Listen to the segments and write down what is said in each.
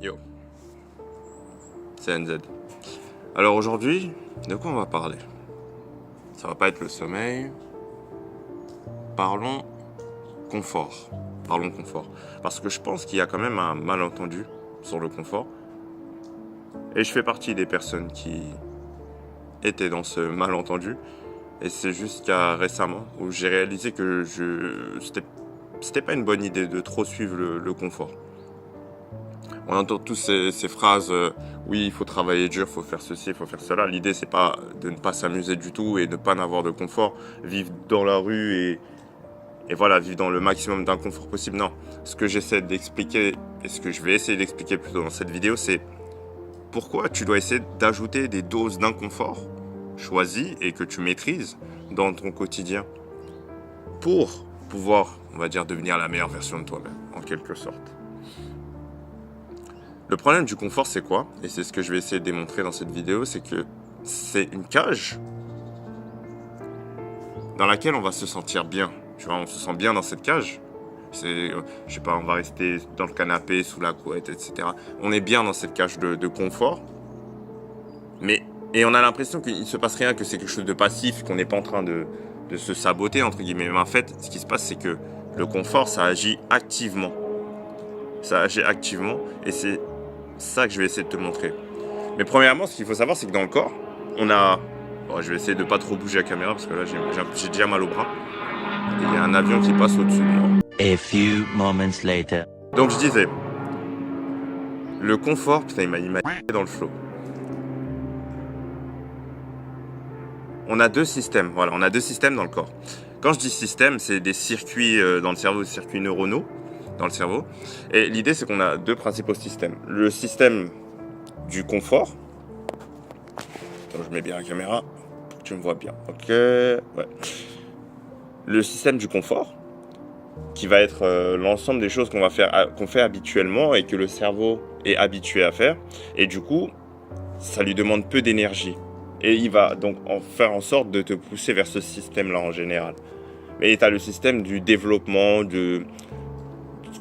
Yo, c'est NZ. Alors aujourd'hui, de quoi on va parler? Ça va pas être le sommeil. Parlons confort. Parlons confort. Parce que je pense qu'il y a quand même un malentendu sur le confort. Et je fais partie des personnes qui étaient dans ce malentendu. Et c'est jusqu'à récemment où j'ai réalisé que c'était pas une bonne idée de trop suivre le confort. On entend tous ces phrases, oui, il faut travailler dur, il faut faire ceci, il faut faire cela. L'idée, c'est pas de ne pas s'amuser du tout et de ne pas avoir de confort, vivre dans la rue et voilà, vivre dans le maximum d'inconfort possible. Non, ce que j'essaie d'expliquer, et ce que je vais essayer d'expliquer plutôt dans cette vidéo, c'est pourquoi tu dois essayer d'ajouter des doses d'inconfort choisies et que tu maîtrises dans ton quotidien pour pouvoir, on va dire, devenir la meilleure version de toi-même, en quelque sorte. Le problème du confort, c'est quoi? Et c'est ce que je vais essayer de démontrer dans cette vidéo, c'est que c'est une cage dans laquelle on va se sentir bien. Tu vois, on se sent bien dans cette cage. Je sais pas, on va rester dans le canapé, sous la couette, etc. On est bien dans cette cage de confort. Et on a l'impression qu'il ne se passe rien, que c'est quelque chose de passif, qu'on n'est pas en train de se saboter, entre guillemets. Mais en fait, ce qui se passe, c'est que le confort, ça agit activement. Ça agit activement et c'est ça que je vais essayer de te montrer. Mais premièrement, ce qu'il faut savoir, c'est que dans le corps, on a... Bon, je vais essayer de pas trop bouger la caméra parce que là, j'ai déjà mal au bras. Et il y a un avion qui passe au-dessus de moi. A few moments later. Donc je disais, le confort, putain, il m'a dans le flow. On a deux systèmes, voilà, on a deux systèmes dans le corps. Quand je dis système, c'est des circuits dans le cerveau, des circuits neuronaux dans le cerveau. Et l'idée, c'est qu'on a deux principaux systèmes. Le système du confort. Attends, je mets bien la caméra pour que tu me vois bien. Ok, ouais. Le système du confort, qui va être l'ensemble des choses qu'on fait habituellement et que le cerveau est habitué à faire. Et du coup, ça lui demande peu d'énergie. Et il va donc faire en sorte de te pousser vers ce système-là en général. Mais tu as le système du développement,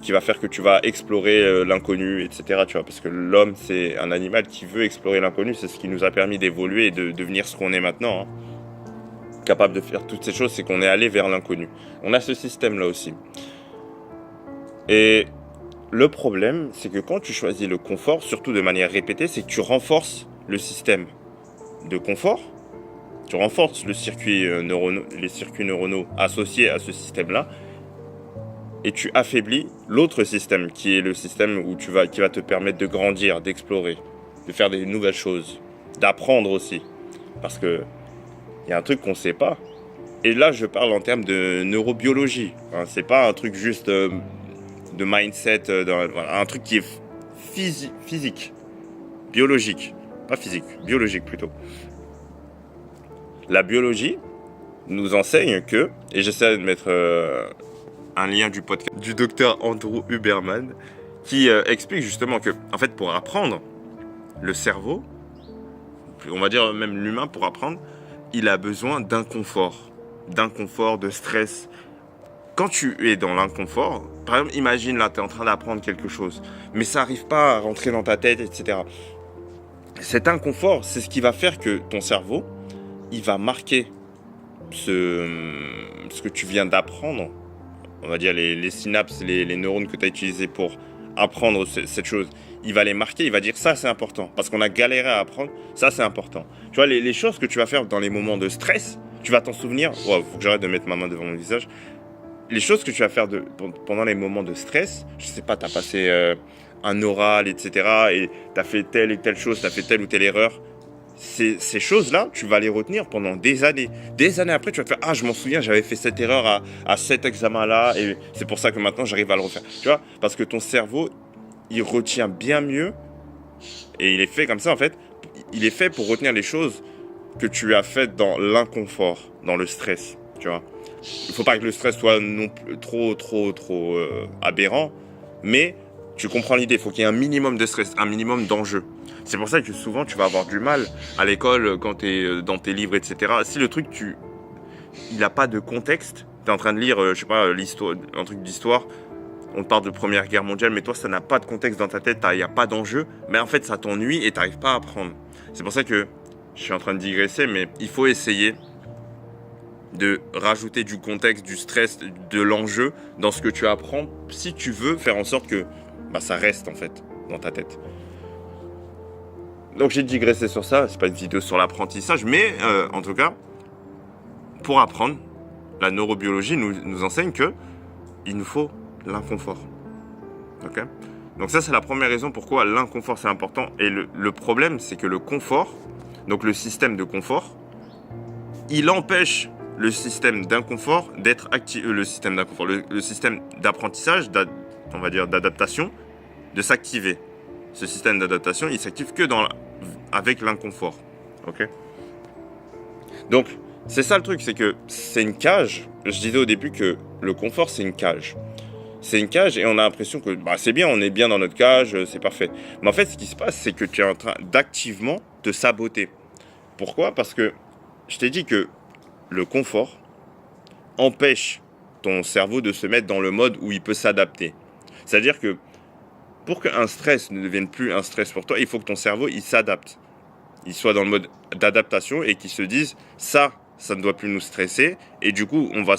qui va faire que tu vas explorer l'inconnu, etc. Tu vois, parce que l'homme, c'est un animal qui veut explorer l'inconnu. C'est ce qui nous a permis d'évoluer et de devenir ce qu'on est maintenant. Hein. Capable de faire toutes ces choses, c'est qu'on est allé vers l'inconnu. On a ce système-là aussi. Et le problème, c'est que quand tu choisis le confort, surtout de manière répétée, c'est que tu renforces le système de confort. Tu renforces les circuits neuronaux associés à ce système-là. Et tu affaiblis l'autre système, qui est le système qui va te permettre de grandir, d'explorer, de faire des nouvelles choses, d'apprendre aussi. Parce que il y a un truc qu'on ne sait pas. Et là, je parle en termes de neurobiologie. Hein, c'est pas un truc juste de mindset, voilà, un truc qui est physique, biologique. Pas physique, biologique plutôt. La biologie nous enseigne que, et j'essaie de mettre un lien du podcast du docteur Andrew Huberman, qui explique justement que, en fait, pour apprendre, le cerveau, on va dire même l'humain, pour apprendre, il a besoin d'inconfort, de stress. Quand tu es dans l'inconfort, par exemple, imagine là, tu es en train d'apprendre quelque chose, mais ça n'arrive pas à rentrer dans ta tête, etc. Cet inconfort, c'est ce qui va faire que ton cerveau, il va marquer ce que tu viens d'apprendre, on va dire les synapses, les neurones que tu as utilisés pour apprendre cette chose. Il va les marquer, il va dire ça c'est important, parce qu'on a galéré à apprendre, ça c'est important. Tu vois, les choses que tu vas faire dans les moments de stress, tu vas t'en souvenir, faut que j'arrête de mettre ma main devant mon visage, les choses que tu vas faire pendant les moments de stress, je sais pas, tu as passé un oral, etc., et tu as fait telle et telle chose, tu as fait telle ou telle erreur, ces choses-là, tu vas les retenir pendant des années. Des années après, tu vas te faire « Ah, je m'en souviens, j'avais fait cette erreur à cet examen-là, et c'est pour ça que maintenant, j'arrive à le refaire. » Tu vois, parce que ton cerveau, il retient bien mieux, et il est fait comme ça, en fait, il est fait pour retenir les choses que tu as faites dans l'inconfort, dans le stress, tu vois. Il ne faut pas que le stress soit non plus trop aberrant, mais tu comprends l'idée, il faut qu'il y ait un minimum de stress, un minimum d'enjeu. C'est pour ça que souvent, tu vas avoir du mal à l'école, quand tu es dans tes livres, etc. Si le truc, il n'a pas de contexte, tu es en train de lire, je sais pas, un truc d'histoire, on te parle de Première Guerre mondiale, mais toi, ça n'a pas de contexte dans ta tête, il n'y a pas d'enjeu, mais en fait, ça t'ennuie et tu n'arrives pas à apprendre. C'est pour ça que je suis en train de digresser, mais il faut essayer de rajouter du contexte, du stress, de l'enjeu dans ce que tu apprends, si tu veux faire en sorte que ça reste, en fait, dans ta tête. Donc, j'ai digressé sur ça, c'est pas une vidéo sur l'apprentissage, mais en tout cas, pour apprendre, la neurobiologie nous enseigne que il nous faut l'inconfort. Okay. Donc ça, c'est la première raison pourquoi l'inconfort, c'est important. Et le problème, c'est que le confort, donc le système de confort, il empêche le système d'inconfort d'être activé, le système d'apprentissage, on va dire d'adaptation, de s'activer. Ce système d'adaptation, il s'active que avec l'inconfort. Okay. Donc, c'est ça le truc, c'est que c'est une cage. Je disais au début que le confort, c'est une cage. C'est une cage et on a l'impression que c'est bien, on est bien dans notre cage, c'est parfait. Mais en fait, ce qui se passe, c'est que tu es en train d'activement te saboter. Pourquoi ? Parce que je t'ai dit que le confort empêche ton cerveau de se mettre dans le mode où il peut s'adapter. C'est-à-dire que pour qu'un stress ne devienne plus un stress pour toi, il faut que ton cerveau, il s'adapte. Il soit dans le mode d'adaptation et qu'il se dise ça ne doit plus nous stresser et du coup on va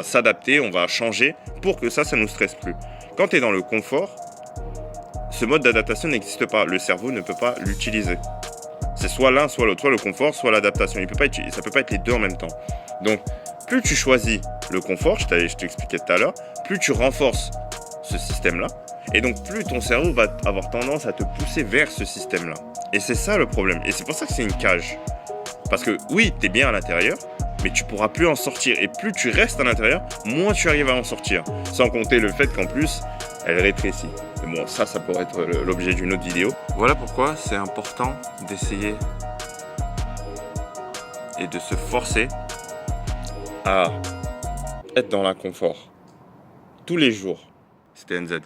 s'adapter, on va changer pour que ça nous stresse plus. Quand tu es dans le confort, ce mode d'adaptation n'existe pas, le cerveau ne peut pas l'utiliser. C'est soit l'un soit l'autre, soit le confort, soit l'adaptation. Ça peut pas être les deux en même temps. Donc plus tu choisis le confort, je t'expliquais tout à l'heure, plus tu renforces ce système-là et donc plus ton cerveau va avoir tendance à te pousser vers ce système-là. Et c'est ça le problème. Et c'est pour ça que c'est une cage. Parce que oui, tu es bien à l'intérieur, mais tu pourras plus en sortir. Et plus tu restes à l'intérieur, moins tu arrives à en sortir. Sans compter le fait qu'en plus, elle rétrécit. Mais bon, ça pourrait être l'objet d'une autre vidéo. Voilà pourquoi c'est important d'essayer et de se forcer à être dans l'inconfort. Tous les jours. C'était NZ.